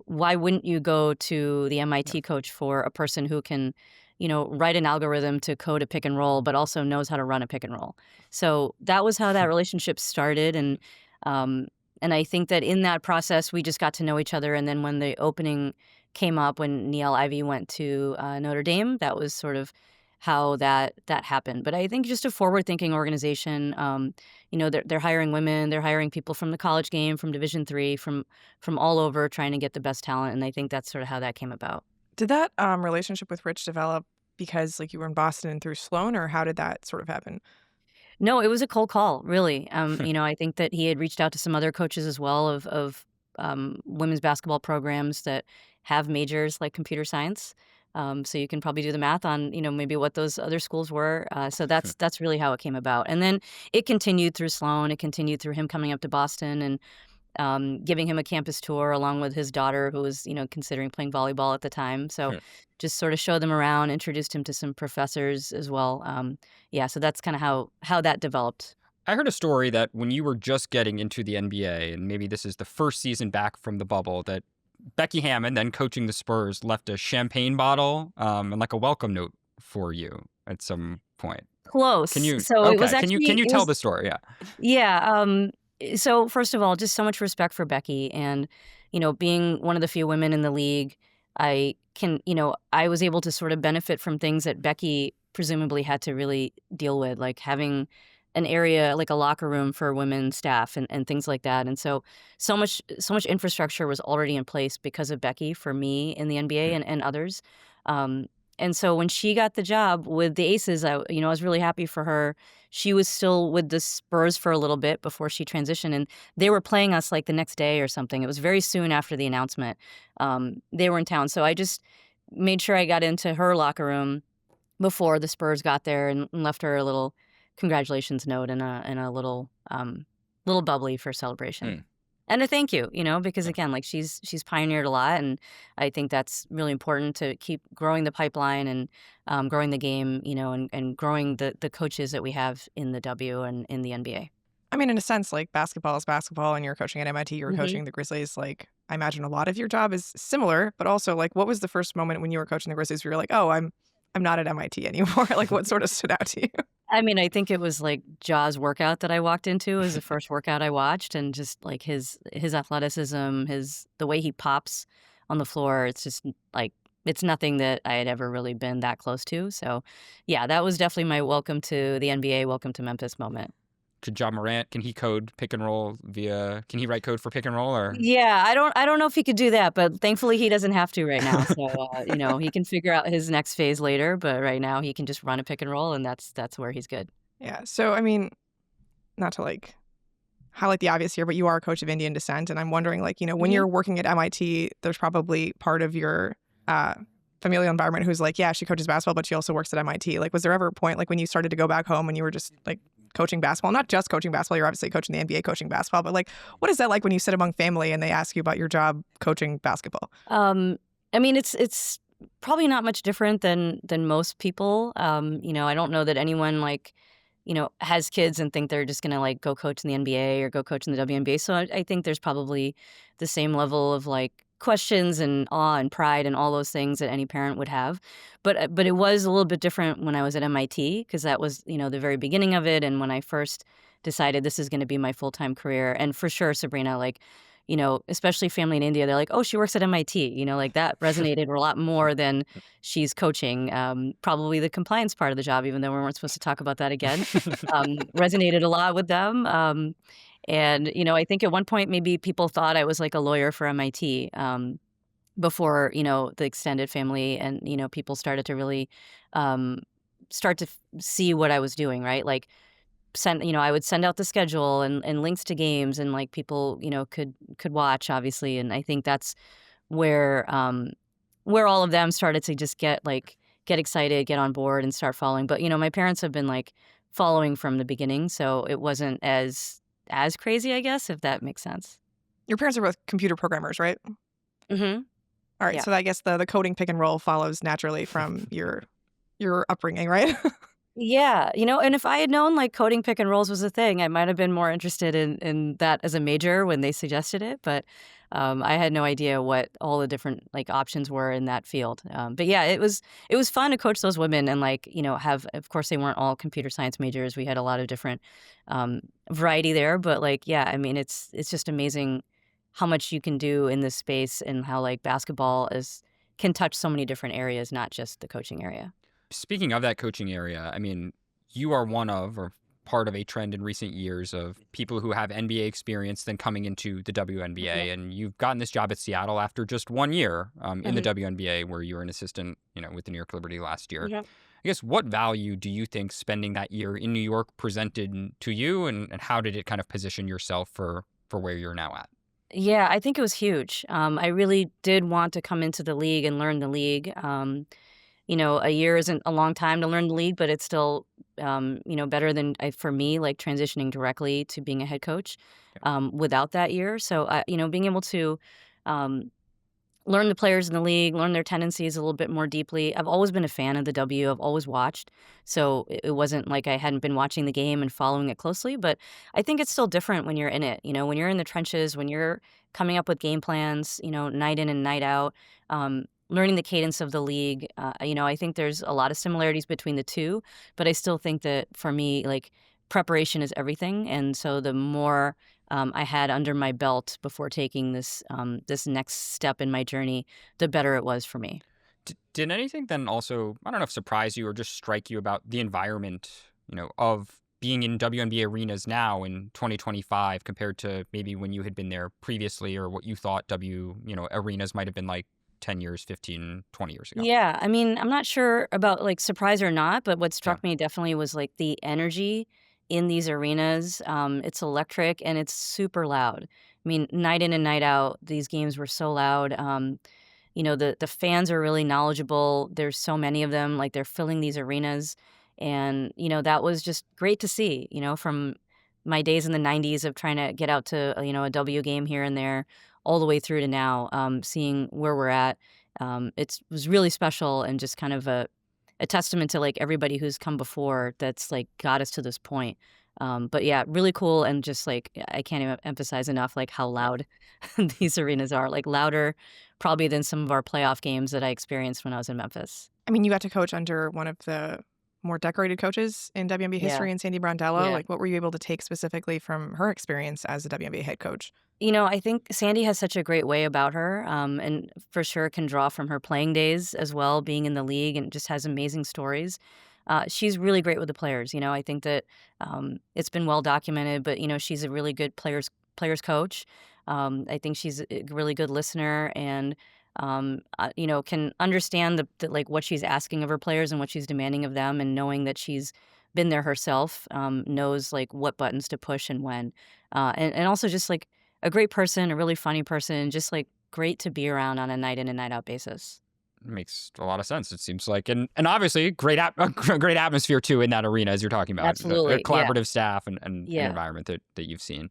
why wouldn't you go to the MIT coach for a person who can, write an algorithm to code a pick and roll, but also knows how to run a pick and roll? So that was how that relationship started. And I think that in that process, we just got to know each other. And then when the opening came up, when Niele Ivey went to Notre Dame, that was sort of how that happened. But I think just a forward-thinking organization. They're hiring women, they're hiring people from the college game, from Division III, from all over, trying to get the best talent. And I think that's sort of how that came about. Did that relationship with Rich develop because like you were in Boston and through Sloan, or how did that sort of happen? No, it was a cold call, really. I think that he had reached out to some other coaches as well of women's basketball programs that have majors like computer science. So you can probably do the math on, maybe what those other schools were. So that's really how it came about. And then it continued through Sloan. It continued through him coming up to Boston and giving him a campus tour along with his daughter, who was, considering playing volleyball at the time. So just sort of showed them around, introduced him to some professors as well. So that's kind of how that developed. I heard a story that when you were just getting into the NBA, and maybe this is the first season back from the bubble, that Becky Hammon, then coaching the Spurs, left a champagne bottle and like a welcome note for you at some point. Close. Can you? So it was Okay. actually Can you it tell was the story? Yeah. yeah. So first of all, just so much respect for Becky, and being one of the few women in the league, I was able to sort of benefit from things that Becky presumably had to really deal with, like having an area like a locker room for women staff and things like that. And so much infrastructure was already in place because of Becky for me in the NBA and others. Um, and so when she got the job with the Aces, I was really happy for her. She was still with the Spurs for a little bit before she transitioned, and they were playing us like the next day or something. It was very soon after the announcement. They were in town, so I just made sure I got into her locker room before the Spurs got there and left her a little congratulations note and a little bubbly for celebration. And a thank you, because again, like she's pioneered a lot, and I think that's really important to keep growing the pipeline and growing the game, and growing the coaches that we have in the W and in the NBA. I mean, in a sense, like basketball is basketball, and you're coaching at MIT, you're coaching the Grizzlies. Like, I imagine a lot of your job is similar, but also, like, what was the first moment when you were coaching the Grizzlies where you're like, oh, I'm not at MIT anymore? Like, what sort of stood out to you? I mean, I think it was like Ja's workout that I walked into as the first workout I watched, and just like his athleticism, the way he pops on the floor. It's just like it's nothing that I had ever really been that close to. So, yeah, that was definitely my welcome to the NBA, welcome to Memphis moment. Could Ja Morant, can he code pick and roll can he write code for pick and roll or? Yeah, I don't know if he could do that, but thankfully he doesn't have to right now. So, he can figure out his next phase later, but right now he can just run a pick and roll, and that's where he's good. Yeah. So, I mean, not to like highlight the obvious here, but you are a coach of Indian descent, and I'm wondering, like, when you're working at MIT, there's probably part of your familial environment who's like, yeah, she coaches basketball, but she also works at MIT. Like, was there ever a point, like, when you started to go back home and you were just like coaching basketball, not just coaching basketball, you're obviously coaching the NBA, coaching basketball, but like, what is that like when you sit among family and they ask you about your job coaching basketball? I mean, it's probably not much different than most people. I don't know that anyone has kids and think they're just going to like go coach in the NBA or go coach in the WNBA. So I think there's probably the same level of like questions and awe and pride and all those things that any parent would have. But it was a little bit different when I was at MIT, because that was, the very beginning of it. And when I first decided this is going to be my full-time career. And for sure, Sabreena, like, especially family in India, they're like, oh, she works at MIT. Like that resonated a lot more than she's coaching. Probably the compliance part of the job, even though we weren't supposed to talk about that again, resonated a lot with them. And, I think at one point maybe people thought I was like a lawyer for MIT before, the extended family and, people started to really start to see what I was doing, right? Like, I would send out the schedule and links to games, and like people, could watch, obviously. And I think that's where all of them started to just get excited, get on board and start following. But, my parents have been like following from the beginning. So it wasn't as crazy, I guess, if that makes sense. Your parents are both computer programmers, right? Mm-hmm. All right. Yeah. So I guess the coding pick and roll follows naturally from your upbringing, right? Yeah, and if I had known like coding pick and rolls was a thing, I might have been more interested in that as a major when they suggested it. But I had no idea what all the different like options were in that field. But yeah, it was fun to coach those women and like have, of course they weren't all computer science majors. We had a lot of different variety there. But like yeah, I mean it's just amazing how much you can do in this space and how like basketball can touch so many different areas, not just the coaching area. Speaking of that coaching area, I mean, you are one of or part of a trend in recent years of people who have NBA experience then coming into the WNBA. And you've gotten this job at Seattle after just 1 year in the WNBA, where you were an assistant, with the New York Liberty last year. I guess what value do you think spending that year in New York presented to you, and how did it kind of position yourself for where you're now at? Yeah, I think it was huge. I really did want to come into the league and learn the league. A year isn't a long time to learn the league, but it's still, better than for me, like transitioning directly to being a head coach without that year. So, being able to learn the players in the league, learn their tendencies a little bit more deeply. I've always been a fan of the W. I've always watched. So it wasn't like I hadn't been watching the game and following it closely. But I think it's still different when you're in it. When you're in the trenches, when you're coming up with game plans, night in and night out, learning the cadence of the league. I think there's a lot of similarities between the two. But I still think that for me, like, preparation is everything. And so the more I had under my belt before taking this next step in my journey, the better it was for me. Did anything then also, I don't know if surprise you or just strike you about the environment, of being in WNBA arenas now in 2025 compared to maybe when you had been there previously, or what you thought arenas might have been like 10 years, 15, 20 years ago? Yeah, I mean, I'm not sure about like surprise or not, but what Yeah. struck me definitely was like the energy in these arenas. It's electric and it's super loud. I mean, night in and night out, these games were so loud. The fans are really knowledgeable. There's so many of them, like they're filling these arenas. And, that was just great to see, from my days in the 90s of trying to get out to, a W game here and there, all the way through to now, seeing where we're at. It was really special and just kind of a testament to like everybody who's come before that's like got us to this point. But yeah, really cool. And just like, I can't even emphasize enough, like how loud these arenas are, like louder probably than some of our playoff games that I experienced when I was in Memphis. I mean, you got to coach under one of the more decorated coaches in WNBA history, in Sandy Brondello. Yeah. Like, what were you able to take specifically from her experience as a WNBA head coach? I think Sandy has such a great way about her, and for sure can draw from her playing days as well, being in the league, and just has amazing stories. She's really great with the players. I think that it's been well documented, but she's a really good players coach. I think she's a really good listener, and can understand the like what she's asking of her players and what she's demanding of them, and knowing that she's been there herself, knows like what buttons to push and when, and also just like a great person, a really funny person, just like great to be around on a night in and night out basis. Makes a lot of sense, it seems like. And obviously, great atmosphere, too, in that arena, as you're talking about. Absolutely, A collaborative staff and an Yeah. environment that you've seen.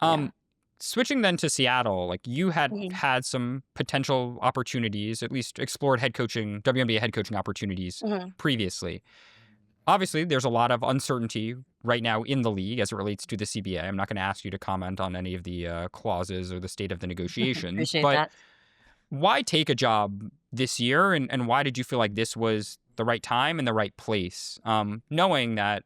Yeah. Switching then to Seattle, like you had Mhm. had some potential opportunities, at least explored WNBA head coaching opportunities Mhm. previously. Obviously, there's a lot of uncertainty right now in the league as it relates to the CBA. I'm not going to ask you to comment on any of the clauses or the state of the negotiations. Appreciate but that. why take a job this year, and why did you feel like this was the right time and the right place, knowing that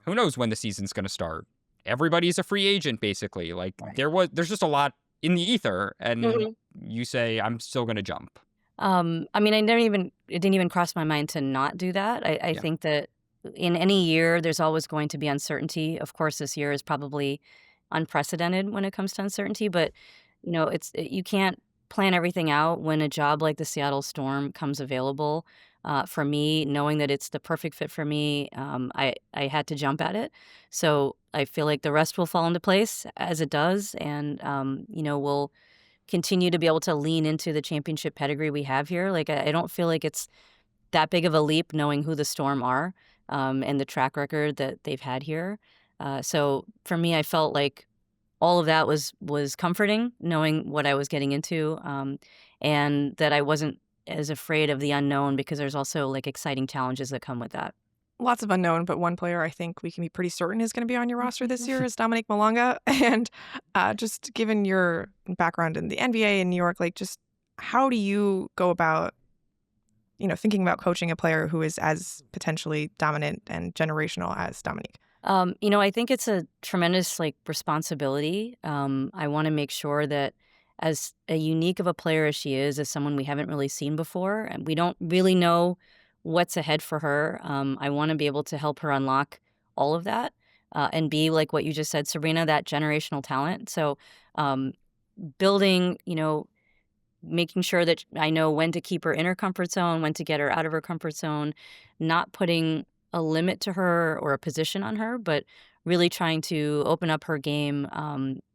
who knows when the season's going to start? Everybody's a free agent, basically. Like, Right. there's just a lot in the ether, and Mhm. you say, I'm still going to jump. I mean, it didn't even cross my mind to not do that. I Yeah. think that in any year, there's always going to be uncertainty. Of course, this year is probably unprecedented when it comes to uncertainty, but you can't plan everything out when a job like the Seattle Storm comes available. For me, knowing that it's the perfect fit for me, I had to jump at it. So I feel like the rest will fall into place as it does, and we'll continue to be able to lean into the championship pedigree we have here. Like, I don't feel like it's that big of a leap knowing who the Storm are, and the track record that they've had here. So for me, I felt like all of that was comforting, knowing what I was getting into, and that I wasn't as afraid of the unknown, because there's also like exciting challenges that come with that. Lots of unknown, but one player I think we can be pretty certain is going to be on your roster this year is Dominique Malonga. And just given your background in the NBA in New York, like, just how do you go about, thinking about coaching a player who is as potentially dominant and generational as Dominique? I think it's a tremendous like responsibility. I want to make sure that, as a unique of a player as she is, as someone we haven't really seen before, and we don't really know what's ahead for her. I want to be able to help her unlock all of that, and be like what you just said, Sabreena, that generational talent. So, building, making sure that I know when to keep her in her comfort zone, when to get her out of her comfort zone, not putting a limit to her or a position on her, but really trying to open up her game,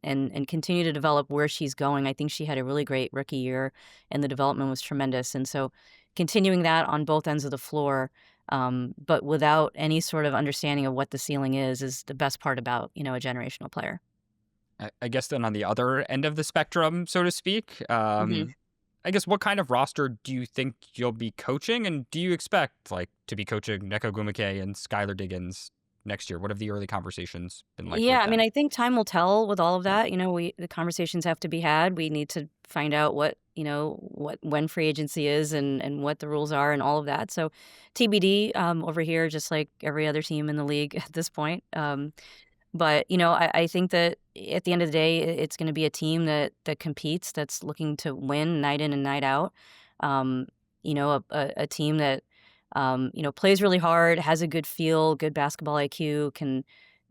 and continue to develop where she's going. I think she had a really great rookie year, and the development was tremendous. And so continuing that on both ends of the floor, but without any sort of understanding of what the ceiling is the best part about, a generational player. I guess then on the other end of the spectrum, so to speak, Mhm. I guess what kind of roster do you think you'll be coaching? And do you expect to be coaching Nneka Ogwumike and Skylar Diggins next year? What have the early conversations been like Yeah, with I mean, them? I think time will tell with all of that. The conversations have to be had. We need to find out when free agency is and what the rules are and all of that. So TBD over here, just like every other team in the league at this point. But I think that at the end of the day, it's going to be a team that competes, that's looking to win night in and night out. A team that plays really hard, has a good feel, good basketball IQ, can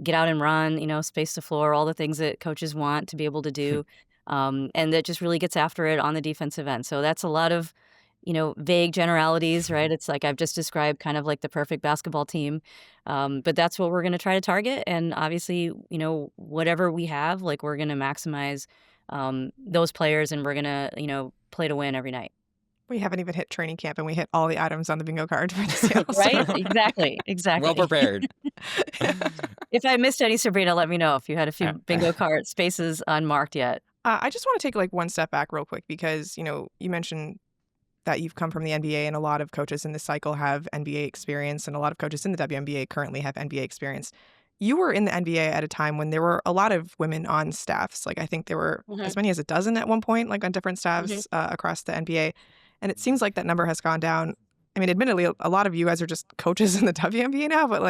get out and run, space the floor, all the things that coaches want to be able to do, and that just really gets after it on the defensive end. So that's a lot of vague generalities, right? It's like I've just described kind of like the perfect basketball team. But that's what we're going to try to target. And obviously, whatever we have, like we're going to maximize those players, and we're going to, play to win every night. We haven't even hit training camp and we hit all the items on the bingo card for this year. Right? Exactly. Well prepared. If I missed any, Sabreena, let me know if you had a few bingo card spaces unmarked yet. I just want to take one step back real quick because, you mentioned that you've come from the NBA and a lot of coaches in this cycle have NBA experience and a lot of coaches in the WNBA currently have NBA experience. You were in the NBA at a time when there were a lot of women on staffs. Like I think there were as many as a dozen at one point, like on different staffs across the NBA. And it seems like that number has gone down. I mean, admittedly, a lot of you guys are just coaches in the WNBA now, but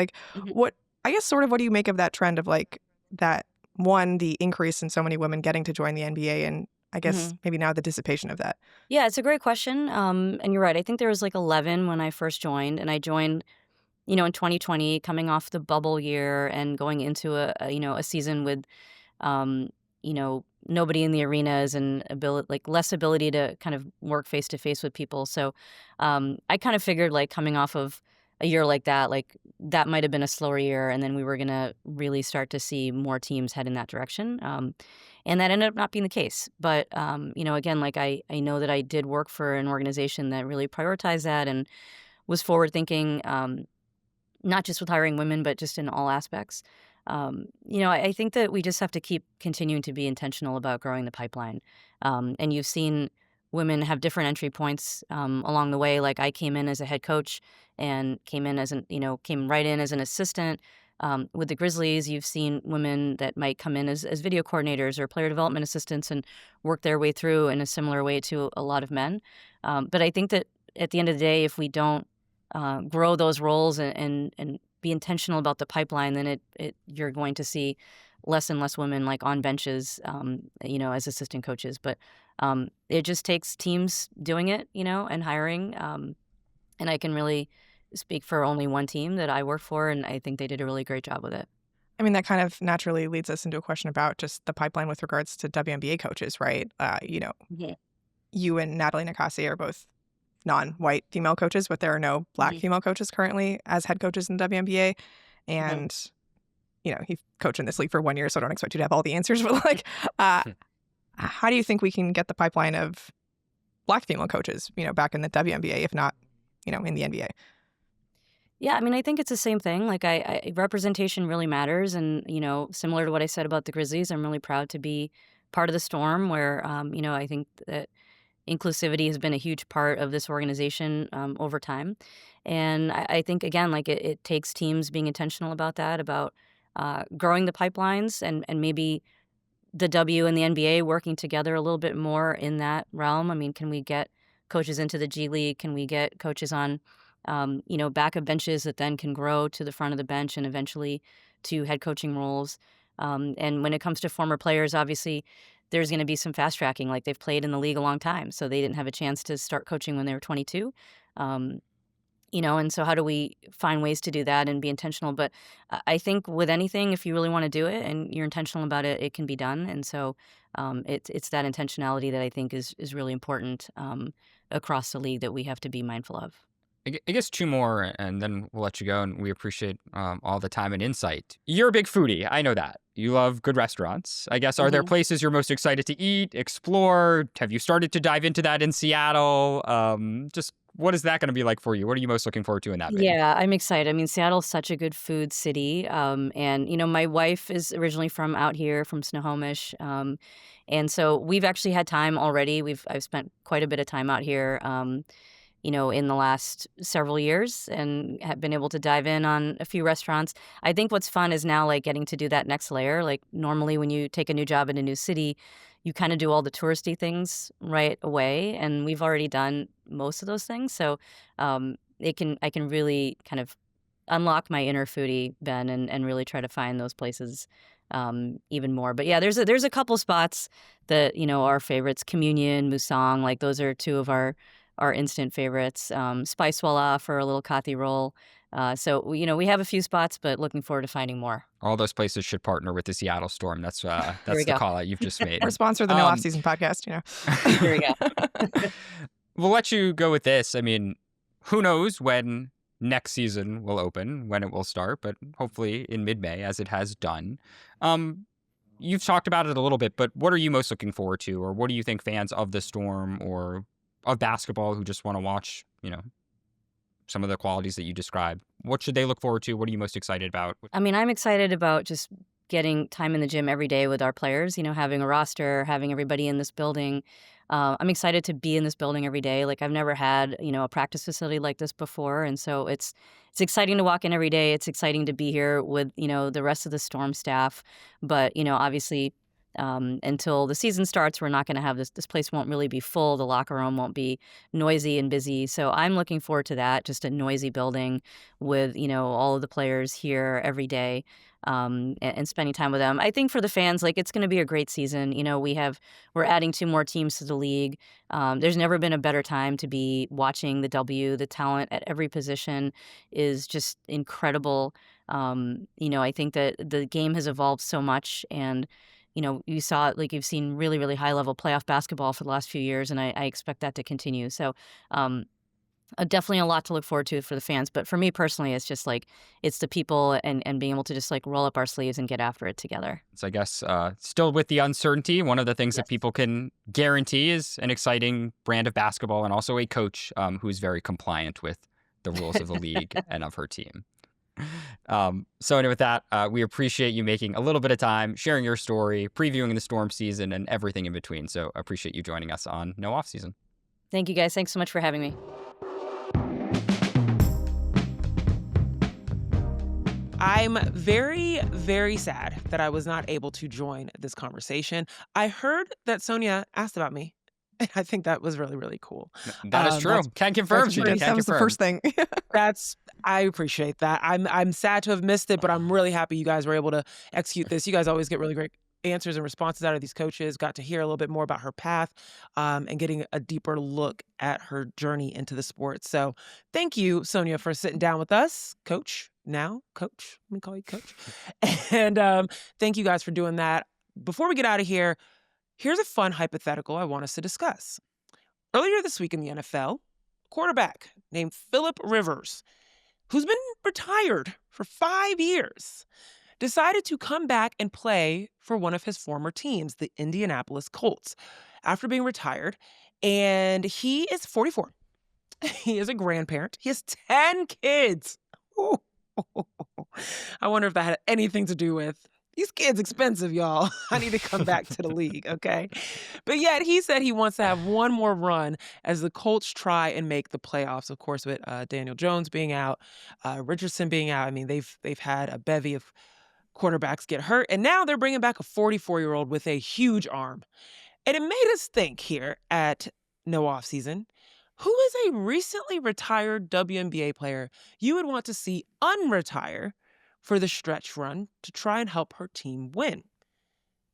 what do you make of that trend of the increase in so many women getting to join the NBA and I guess maybe now the dissipation of that? Yeah, it's a great question. And you're right. I think there was 11 when I first joined, and I joined, in 2020, coming off the bubble year and going into a season with, nobody in the arenas and less ability to kind of work face to face with people. So I kind of figured coming off of a year like that might have been a slower year, and then we were going to really start to see more teams head in that direction. And that ended up not being the case. But, again, I know that I did work for an organization that really prioritized that and was forward thinking, not just with hiring women, but just in all aspects. I think that we just have to keep continuing to be intentional about growing the pipeline. And you've seen women have different entry points along the way. Like I came in as a head coach and came right in as an assistant. With the Grizzlies, you've seen women that might come in as video coordinators or player development assistants and work their way through in a similar way to a lot of men. But I think that at the end of the day, if we don't grow those roles and be intentional about the pipeline, then you're going to see less and less women on benches, as assistant coaches. But it just takes teams doing it, and hiring. And I can really speak for only one team that I work for, and I think they did a really great job with it. I mean, that kind of naturally leads us into a question about just the pipeline with regards to WNBA coaches, right? You and Natalie Nakasi are both non-white female coaches, but there are no Black female coaches currently as head coaches in the WNBA. And, you've coached in this league for 1 year, so I don't expect you to have all the answers. But how do you think we can get the pipeline of Black female coaches, back in the WNBA, if not, in the NBA? Yeah, I mean, I think it's the same thing. Representation really matters. And, similar to what I said about the Grizzlies, I'm really proud to be part of the Storm where, I think that inclusivity has been a huge part of this organization over time. And I think, again, it takes teams being intentional about that, about growing the pipelines and maybe the W and the NBA working together a little bit more in that realm. I mean, can we get coaches into the G League? Can we get coaches on back of benches that then can grow to the front of the bench and eventually to head coaching roles? And when it comes to former players, obviously, there's going to be some fast tracking. They've played in the league a long time, so they didn't have a chance to start coaching when they were 22. And so how do we find ways to do that and be intentional? But I think with anything, if you really want to do it and you're intentional about it, it can be done. And so it's that intentionality that I think is really important across the league that we have to be mindful of. I guess two more, and then we'll let you go, and we appreciate all the time and insight. You're a big foodie. I know that. You love good restaurants. I guess, are there places you're most excited to eat, explore? Have you started to dive into that in Seattle? Just what is that going to be like for you? What are you most looking forward to in that vein? Yeah, I'm excited. I mean, Seattle's such a good food city. And, my wife is originally from out here, from Snohomish. And so we've actually had time already. I've spent quite a bit of time out here, in the last several years and have been able to dive in on a few restaurants. I think what's fun is now like getting to do that next layer. Like normally when you take a new job in a new city, you kind of do all the touristy things right away. And we've already done most of those things. So I can really kind of unlock my inner foodie, Ben, and really try to find those places even more. But yeah, there's a couple spots that, are favorites. Communion, Musang, like those are two of our instant favorites. Spice Walla for a little kathi roll. So, we have a few spots, but looking forward to finding more. All those places should partner with the Seattle Storm. That's the call out you've just made. Or sponsor the No Off Season podcast, Here we go. We'll let you go with this. I mean, who knows when next season will open, when it will start, but hopefully in mid-May, as it has done. You've talked about it a little bit, but what are you most looking forward to, or what do you think fans of the Storm or of basketball who just want to watch, some of the qualities that you described, what should they look forward to? What are you most excited about? I mean, I'm excited about just getting time in the gym every day with our players, having a roster, having everybody in this building. I'm excited to be in this building every day. Like I've never had, a practice facility like this before. And so it's exciting to walk in every day. It's exciting to be here with, the rest of the Storm staff. But, obviously, until the season starts, we're not going to have this place won't really be full. The locker room won't be noisy and busy. So I'm looking forward to that, just a noisy building with, all of the players here every day and spending time with them. I think for the fans, like it's going to be a great season. We're adding 2 more teams to the league. There's never been a better time to be watching the W. The talent at every position is just incredible. I think that the game has evolved so much, and you saw it, like you've seen really, really high level playoff basketball for the last few years, and I expect that to continue. So definitely a lot to look forward to for the fans. But for me personally, it's just like it's the people and being able to just like roll up our sleeves and get after it together. So I guess still with the uncertainty, one of the things that people can guarantee is an exciting brand of basketball and also a coach who's very compliant with the rules of the league and of her team. Sonia, with that, we appreciate you making a little bit of time, sharing your story, previewing the Storm season, and everything in between. So I appreciate you joining us on No Off Season. Thank you, guys. Thanks so much for having me. I'm very, very sad that I was not able to join this conversation. I heard that Sonia asked about me. I think that was really, really cool. That is true. Can confirm. That was the first thing. I appreciate that. I'm sad to have missed it, but I'm really happy you guys were able to execute this. You guys always get really great answers and responses out of these coaches. Got to hear a little bit more about her path and getting a deeper look at her journey into the sport. So thank you, Sonia, for sitting down with us. Coach. Let me call you Coach. And thank you guys for doing that. Before we get out of here, here's a fun hypothetical I want us to discuss. Earlier this week in the NFL, a quarterback named Phillip Rivers, who's been retired for 5 years, decided to come back and play for one of his former teams, the Indianapolis Colts, after being retired. And he is 44. He is a grandparent. He has 10 kids. Ooh. I wonder if that had anything to do with these kids expensive, y'all. I need to come back to the league, okay? But yet he said he wants to have one more run as the Colts try and make the playoffs. Of course, with Daniel Jones being out, Richardson being out. I mean, they've had a bevy of quarterbacks get hurt, and now they're bringing back a 44-year-old with a huge arm. And it made us think here at No Offseason, who is a recently retired WNBA player you would want to see unretire for the stretch run to try and help her team win?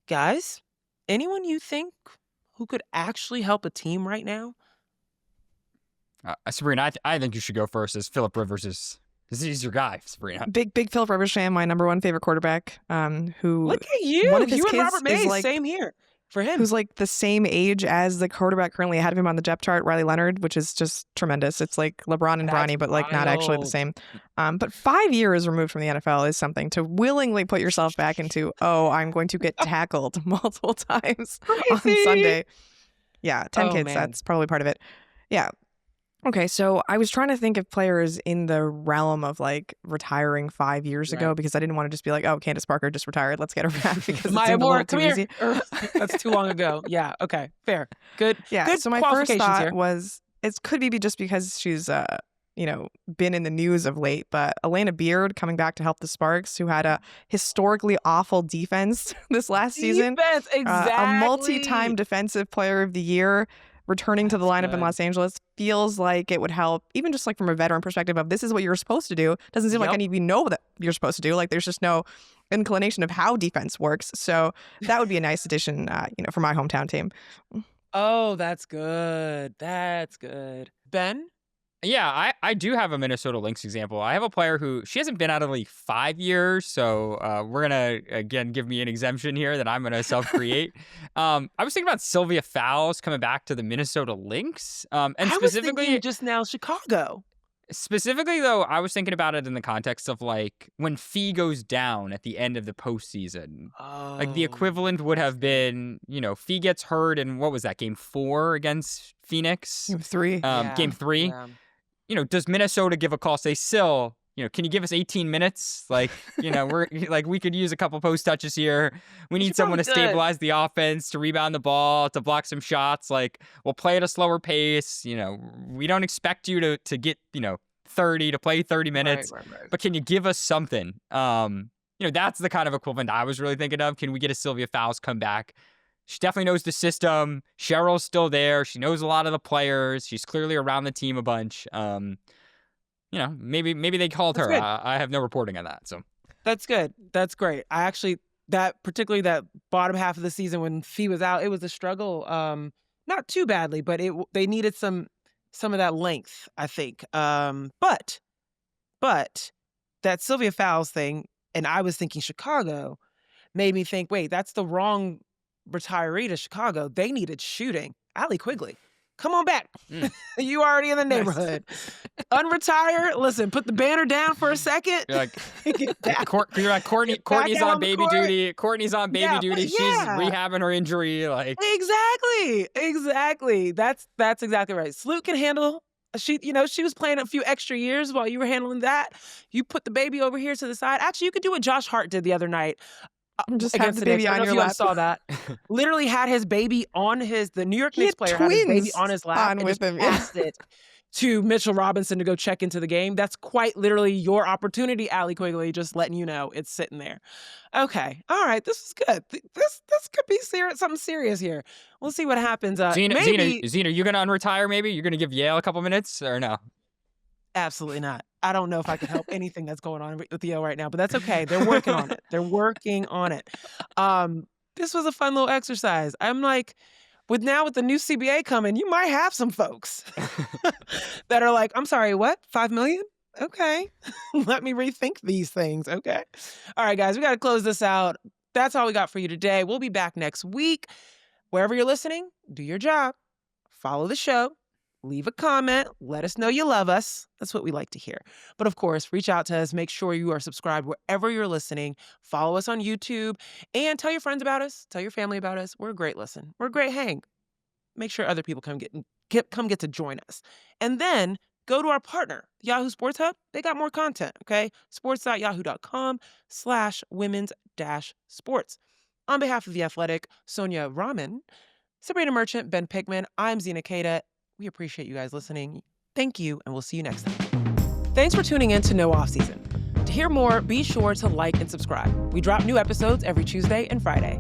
Guys, anyone you think who could actually help a team right now? Sabreena, I think you should go first, as Phillip Rivers he's your guy, Sabreena. Big Phillip Rivers fan, my number one favorite quarterback. Who look at you, one of his you and kids Robert Mays, like, same here for him. Who's like the same age as the quarterback currently ahead of him on the depth chart, Riley Leonard, which is just tremendous. It's like LeBron and Bronny, but like not actually the same. But 5 years removed from the NFL is something to willingly put yourself back into. Oh, I'm going to get tackled multiple times on Sunday. Yeah, 10 kids. Man. That's probably part of it. Yeah. Okay, so I was trying to think of players in the realm of like retiring 5 years ago because I didn't want to just be like, oh, Candace Parker just retired. Let's get her back because it Maya seemed a Moore, little too come here. easy. That's too long ago. Yeah. Okay. Fair. Good. Yeah. Good So my first qualifications thought here. was it could be just because she's been in the news of late, but Elena Beard coming back to help the Sparks, who had a historically awful defense this last season. Defense, exactly. A multi-time defensive player of the year. Returning to the lineup in good. Los Angeles feels like it would help, even just like from a veteran perspective of this is what you're supposed to do. Doesn't seem like any of you know that you're supposed to do. Like there's just no inclination of how defense works. So that would be a nice addition, for my hometown team. Oh, that's good. That's good. Ben? Yeah, I do have a Minnesota Lynx example. I have a player who, she hasn't been out of the league 5 years, so we're going to, again, give me an exemption here that I'm going to self-create. I was thinking about Sylvia Fowles coming back to the Minnesota Lynx. And I was thinking just now Chicago. Specifically, though, I was thinking about it in the context of, like, when Fee goes down at the end of the postseason. Like, the equivalent would have been, Fee gets hurt in, what was that, Game 4 against Phoenix? Game 3. Game 3. Yeah. Does Minnesota give a call, say, Syl, can you give us 18 minutes? Like, we're like, we could use a couple post touches here. We need someone to stabilize the offense, to rebound the ball, to block some shots. Like, we'll play at a slower pace. We don't expect you to get, 30 to play 30 minutes, Right. but can you give us something? That's the kind of equivalent I was really thinking of. Can we get a Sylvia Fowles come back? She definitely knows the system. Cheryl's still there. She knows a lot of the players. She's clearly around the team a bunch. Maybe they called her. I have no reporting on that. So that's good. That's great. I actually, particularly that bottom half of the season when Fee was out, it was a struggle. Not too badly, but they needed some of that length, I think. But that Sylvia Fowles thing, and I was thinking Chicago, made me think, wait, that's the wrong retiree to Chicago. They needed shooting. Allie Quigley, come on back. You already in the neighborhood. Unretire. Listen, put the banner down for a second. You're like Courtney's on baby duty. Courtney's on baby duty. She's rehabbing her injury. Like exactly. That's exactly right. Sloot can handle. She was playing a few extra years while you were handling that. You put the baby over here to the side. Actually, you could do what Josh Hart did the other night. Just have the baby on your lap. I saw that. Literally had his baby on the New York Knicks player had his baby on his lap and just passed it to Mitchell Robinson to go check into the game. That's quite literally your opportunity, Allie Quigley, just letting you know it's sitting there. Okay. All right. This is good. This could be something serious here. We'll see what happens. Zena, you going to unretire maybe? You're going to give Yale a couple minutes or no? Absolutely not. I don't know if I can help anything that's going on with Yale right now, but that's okay. They're working on it. They're working on it. This was a fun little exercise. I'm like, with the new CBA coming, you might have some folks that are like, I'm sorry, what? 5 million? Okay. Let me rethink these things. Okay. All right, guys, we got to close this out. That's all we got for you today. We'll be back next week. Wherever you're listening, do your job. Follow the show. Leave a comment. Let us know you love us. That's what we like to hear. But of course, reach out to us. Make sure you are subscribed wherever you're listening. Follow us on YouTube and tell your friends about us. Tell your family about us. We're a great listen. We're a great hang. Make sure other people come get to join us. And then go to our partner, Yahoo Sports Hub. They got more content, okay? sports.yahoo.com/women's-sports. On behalf of The Athletic, Sonia Raman, Sabreena Merchant, Ben Pigman, I'm Zena Cada. We appreciate you guys listening. Thank you, and we'll see you next time. Thanks for tuning in to No Off Season. To hear more, be sure to like and subscribe. We drop new episodes every Tuesday and Friday.